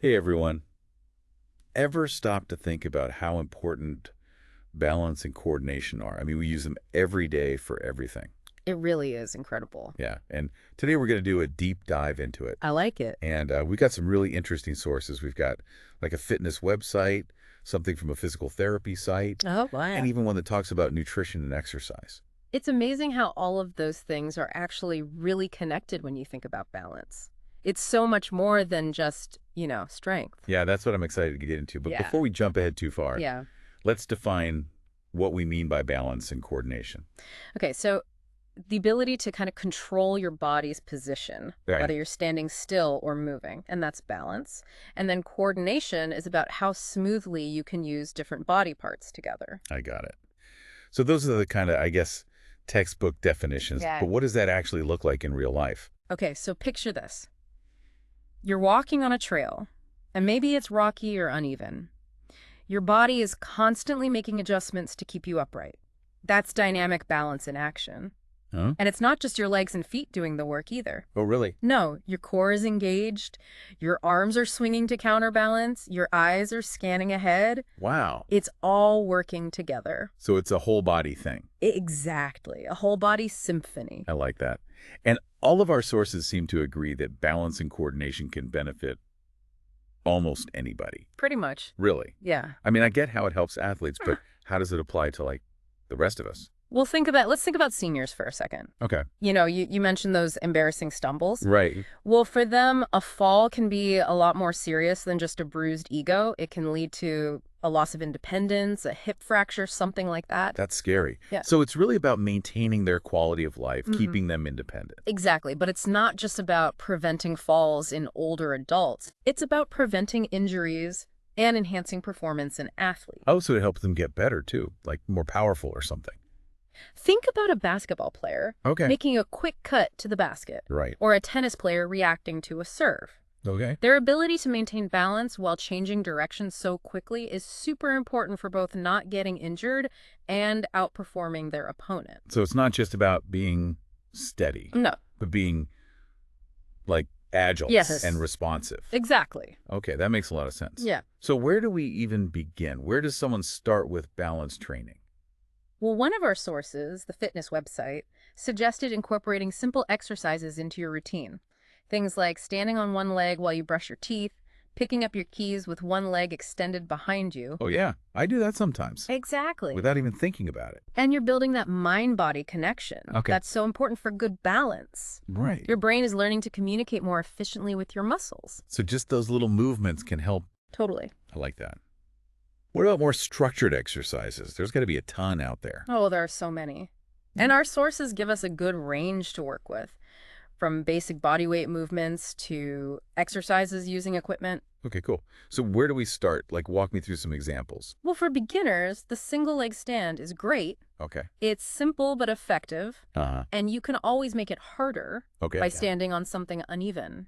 Hey everyone. Ever stop to think about how important balance and coordination are? I mean, we use them every day for everything. It really is incredible. Yeah. And today we're going to do a deep dive into it. I like it. And we got some really interesting sources. We've got like a fitness website, something from a physical therapy site, Oh, and wow. even one that talks about nutrition and exercise. It's amazing how all of those things are actually really connected when you think about balance. It's so much more than just, strength. Yeah, that's what I'm excited to get into. But Yeah. before we jump ahead too far, Yeah. let's define what we mean by balance and coordination. Okay, so the ability to kind of control your body's position, Right. whether you're standing still or moving, and that's balance. And then coordination is about how smoothly you can use different body parts together. I got it. So those are the kind of, I guess, textbook definitions. Yeah. But what does that actually look like in real life? Okay, so picture this. You're walking on a trail, and maybe it's rocky or uneven. Your body is constantly making adjustments to keep you upright. That's dynamic balance in action. Huh? And it's not just your legs and feet doing the work either. Oh, really? No, your core is engaged, your arms are swinging to counterbalance, your eyes are scanning ahead. Wow. It's all working together. So it's a whole body thing. Exactly. A whole body symphony. I like that. And all of our sources seem to agree that balance and coordination can benefit almost anybody. Pretty much. Really? Yeah. I mean, I get how it helps athletes, but how does it apply to, like, the rest of us? Well, let's think about seniors for a second. Okay. You mentioned those embarrassing stumbles. Right. Well, for them, a fall can be a lot more serious than just a bruised ego. It can lead to a loss of independence, a hip fracture, something like that. That's scary. Yeah. So it's really about maintaining their quality of life, Mhm. keeping them independent. Exactly, but it's not just about preventing falls in older adults. It's about preventing injuries and enhancing performance in athletes. Oh, so it helps them get better, too, like more powerful or something. Think about a basketball player Okay. making a quick cut to the basket, Right. or a tennis player reacting to a serve. Okay. Their ability to maintain balance while changing direction so quickly is super important for both not getting injured and outperforming their opponent. So it's not just about being steady, No, but being like agile Yes. and responsive. exactly. Okay, that makes a lot of sense. Yeah. So where do we even begin? Where does someone start with balance training? Well, one of our sources, the fitness website, suggested incorporating simple exercises into your routine. Things like standing on one leg while you brush your teeth, picking up your keys with one leg extended behind you. Oh, yeah. I do that sometimes Exactly. without even thinking about it. And you're building that mind-body connection. Okay. That's so important for good balance. Right. Your brain is learning to communicate more efficiently with your muscles. So just those little movements can help. Totally. I like that. What about more structured exercises? There's got to be a ton out there. Oh, there are so many. And our sources give us a good range to work with, from basic body weight movements to exercises using equipment. Okay, cool. So where do we start? Like, walk me through some examples. Well, for beginners, the single leg stand is great. Okay. It's simple but effective, Uh-huh. and you can always make it harder Okay. by yeah. standing on something uneven,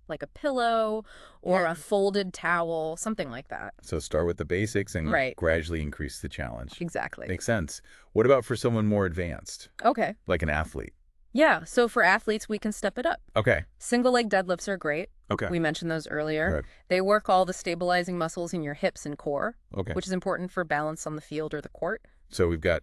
like a pillow or a folded towel, something like that. So start with the basics and Right. gradually increase the challenge. Exactly. Makes sense. What about for someone more advanced, Okay. like an athlete? Yeah, so for athletes, we can step it up. Okay. Single leg deadlifts are great. Okay. We mentioned those earlier. Right. They work all the stabilizing muscles in your hips and core, Okay. which is important for balance on the field or the court. So we've got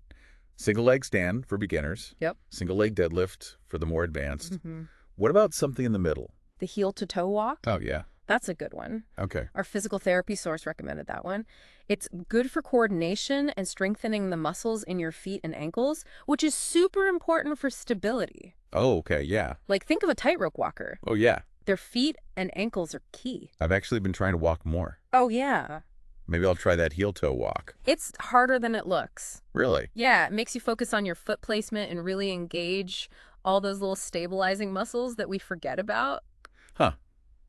single leg stand for beginners. Yep. Single leg deadlift for the more advanced. hmm What about something in the middle? The heel to toe walk, Oh, yeah. that's a good one. Okay. Our physical therapy source recommended that one. It's good for coordination and strengthening the muscles in your feet and ankles, which is super important for stability. Oh, okay. Yeah. Like, think of a tightrope walker. Oh, yeah. Their feet and ankles are key. I've actually been trying to walk more. Oh, yeah. Maybe I'll try that heel toe walk. It's harder than it looks. Really? Yeah, it makes you focus on your foot placement and really engage all those little stabilizing muscles that we forget about. Huh.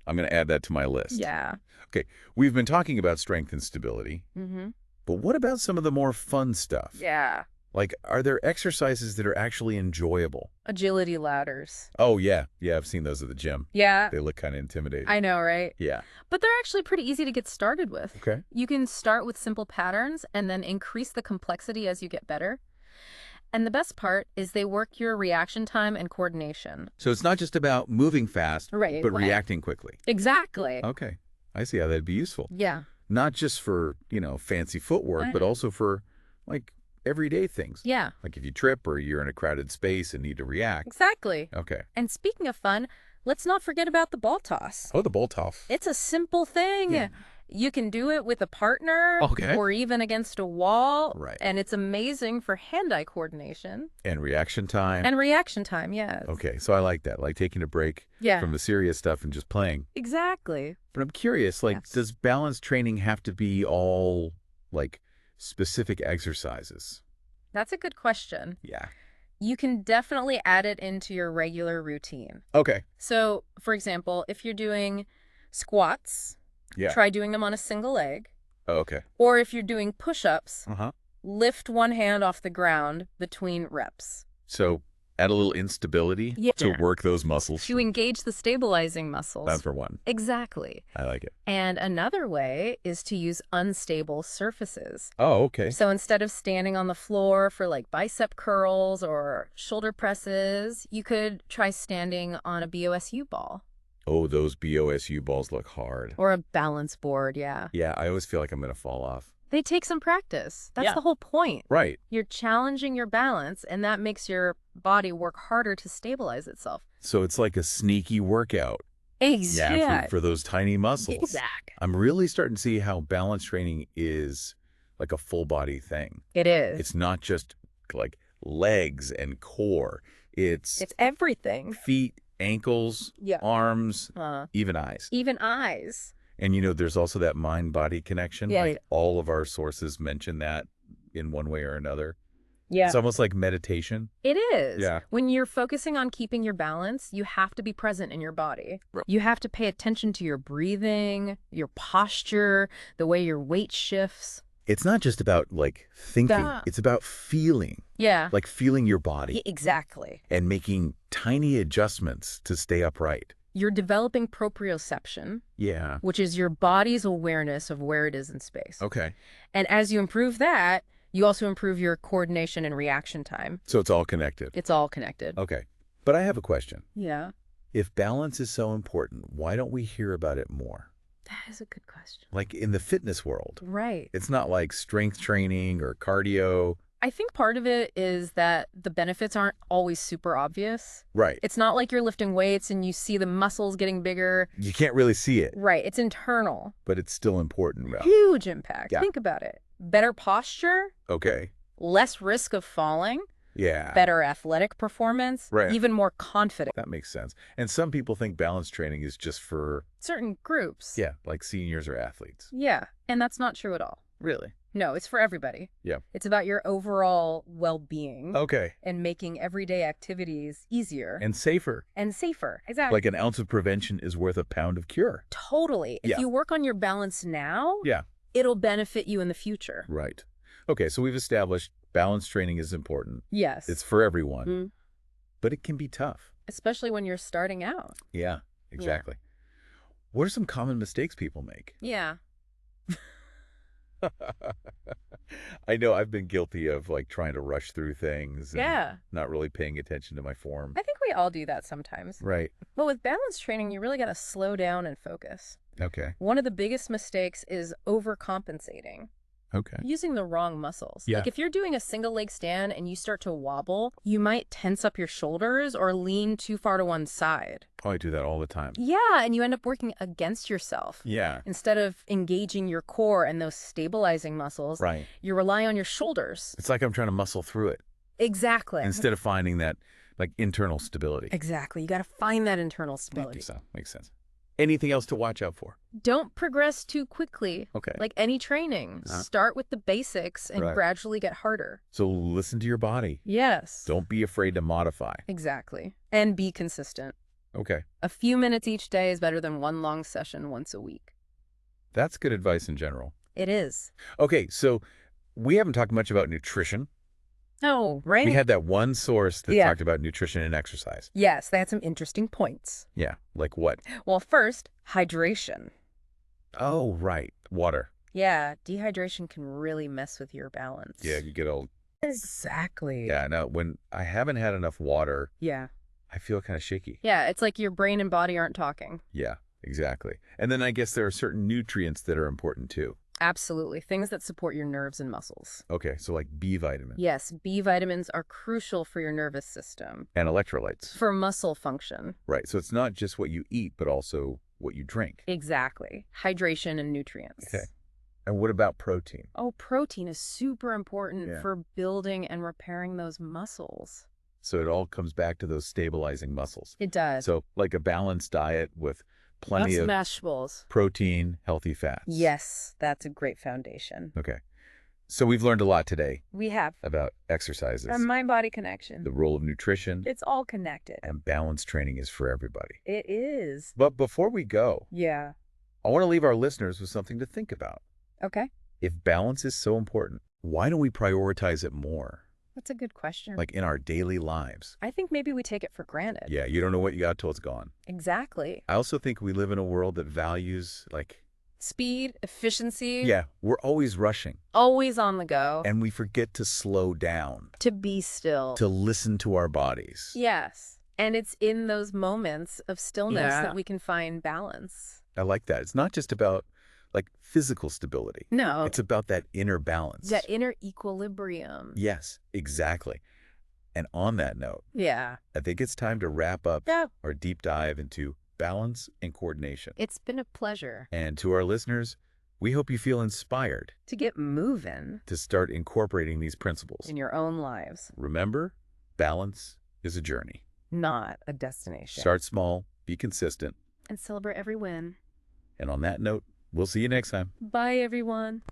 I'm going to add that to my list. Yeah. Okay. We've been talking about strength and stability, Mm-hmm. but what about some of the more fun stuff? Yeah. Like, are there exercises that are actually enjoyable? Agility ladders. Oh, yeah. Yeah, I've seen those at the gym. Yeah. They look kind of intimidating. I know, right? Yeah. But they're actually pretty easy to get started with. Okay. You can start with simple patterns and then increase the complexity as you get better. And the best part is they work your reaction time and coordination. So it's not just about moving fast, Right. but reacting quickly. Exactly. Okay. I see how that'd be useful. Yeah. Not just for, fancy footwork, but also for, like, everyday things. Yeah. Like if you trip or you're in a crowded space and need to react. Exactly. Okay. And speaking of fun, let's not forget about the ball toss. Oh, the bolt off. It's a simple thing. Yeah. You can do it with a partner Okay. or even against a wall. Right. And it's amazing for hand-eye coordination. And reaction time. And reaction time, yes. Okay, so I like that, like taking a break Yeah. from the serious stuff and just playing. Exactly. But I'm curious, like, Yes. does balance training have to be all, like, specific exercises? That's a good question. Yeah. You can definitely add it into your regular routine. Okay. So, for example, if you're doing squats, Yeah. try doing them on a single leg. Oh, okay. Or if you're doing push-ups, Uh-huh. lift one hand off the ground between reps. So add a little instability Yeah. to work those muscles. To engage the stabilizing muscles. That's for one. Exactly. I like it. And another way is to use unstable surfaces. Oh, okay. So instead of standing on the floor for like bicep curls or shoulder presses, you could try standing on a BOSU ball. Oh, those BOSU balls look hard. Or a balance board, yeah. Yeah, I always feel like I'm going to fall off. They take some practice. That's Yeah. the whole point. Right. You're challenging your balance, and that makes your body work harder to stabilize itself. So it's like a sneaky workout. Yeah, for those tiny muscles. Exactly. I'm really starting to see how balance training is like a full body thing. It is. It's not just like legs and core. It's everything. feet, ankles, Yeah. arms, even eyes. Even eyes. And there's also that mind-body connection. Yeah. Like all of our sources mention that in one way or another. Yeah. It's almost like meditation. It is. Yeah. When you're focusing on keeping your balance, you have to be present in your body. Right. You have to pay attention to your breathing, your posture, the way your weight shifts. It's not just about like thinking. Duh. It's about feeling. Yeah. Like feeling your body Exactly. and making tiny adjustments to stay upright. You're developing proprioception, Yeah. which is your body's awareness of where it is in space. Okay. And as you improve that, you also improve your coordination and reaction time. So it's all connected. It's all connected. Okay. But I have a question. Yeah. If balance is so important, why don't we hear about it more? That is a good question. Like in the fitness world. Right. It's not like strength training or cardio. I think part of it is that the benefits aren't always super obvious. Right. It's not like you're lifting weights and you see the muscles getting bigger. You can't really see it, Right. It's internal. but it's still important. Well, Huge impact. Yeah. Think about it. Better posture, okay. less risk of falling, Yeah. better athletic performance, Right. even more confident. That makes sense. And some people think balance training is just for, Certain groups. like seniors or athletes. Yeah. And that's not true at all. Really? No, it's for everybody. Yeah. It's about your overall well-being Okay. and making everyday activities easier And safer. and safer. Exactly. Like an ounce of prevention is worth a pound of cure. Totally. If Yeah. you work on your balance now, Yeah. it'll benefit you in the future. Right. Okay, so we've established balance training is important. Yes. It's for everyone, Mhm. but it can be tough. Especially when you're starting out. Yeah, exactly. What are some common mistakes people make? Yeah. I know I've been guilty of like trying to rush through things and Yeah. not really paying attention to my form. I think we all do that sometimes. Right. But with balance training, you really got to slow down and focus. Okay. One of the biggest mistakes is overcompensating. Okay. Using the wrong muscles. Yeah. Like if you're doing a single leg stand and you start to wobble, you might tense up your shoulders or lean too far to one side. Oh, I do that all the time. Yeah, and you end up working against yourself. Yeah. Instead of engaging your core and those stabilizing muscles, Right. you rely on your shoulders. It's like I'm trying to muscle through it Exactly. instead of finding that like internal stability. Exactly. You got to find that internal stability. So, makes sense. Anything else to watch out for? Don't progress too quickly. Okay. Like any training, start with the basics and Right. gradually get harder. So listen to your body. Yes. Don't be afraid to modify. Exactly. And be consistent. Okay. A few minutes each day is better than one long session once a week. That's good advice in general. It is. Okay, so we haven't talked much about nutrition. Oh, right? We had that one source that Yeah. talked about nutrition and exercise. Yes, they had some interesting points. Yeah, like what? Well, first, hydration. Oh, right. Water. Yeah, dehydration can really mess with your balance. Yeah, you get old. Exactly. Yeah, no, when I haven't had enough water, Yeah. I feel kind of shaky. Yeah, it's like your brain and body aren't talking. Yeah, Exactly. And then I guess there are certain nutrients that are important too. Absolutely. Things that support your nerves and muscles. Okay, so like B vitamin Yes, B vitamins are crucial for your nervous system, and electrolytes. for muscle function. Right. So it's not just what you eat, but also what you drink. Exactly. Hydration and Okay. nutrients. And what about protein? Oh, protein is super important Yeah. for building and repairing those muscles. So it all comes back to those stabilizing muscles. It does. So like a balanced diet with plenty Lots of of vegetables. protein, healthy fats. Yes, that's a great foundation. Okay. So we've learned a lot today We have about exercises, a mind-body connection. the role of nutrition, It's all connected. and balance training is for everybody. It is. But before we go, Yeah. I want to leave our listeners with something to think about. Okay. If balance is so important, why don't we prioritize it more, That's a good question. like in our daily lives? I think maybe we take it for granted. Yeah, you don't know what you got till it's gone. Exactly. I also think we live in a world that values, Speed, efficiency. yeah, we're always rushing, Always on the go. and we forget to slow down, To be still. to listen to our bodies. Yes. And it's in those moments of stillness Yeah. that we can find balance. I like that. It's not just about physical stability. No. It's about that inner balance. That inner equilibrium. Yes, exactly. And on that note, Yeah. I think it's time to wrap up Yeah. our deep dive into balance and coordination. It's been a pleasure And to our listeners, we hope you feel inspired to get moving to start incorporating these principles. in your own lives, Remember, balance is a journey. not a destination. Start small, be consistent. And celebrate every win. And on that note, we'll see you next time. Bye, everyone.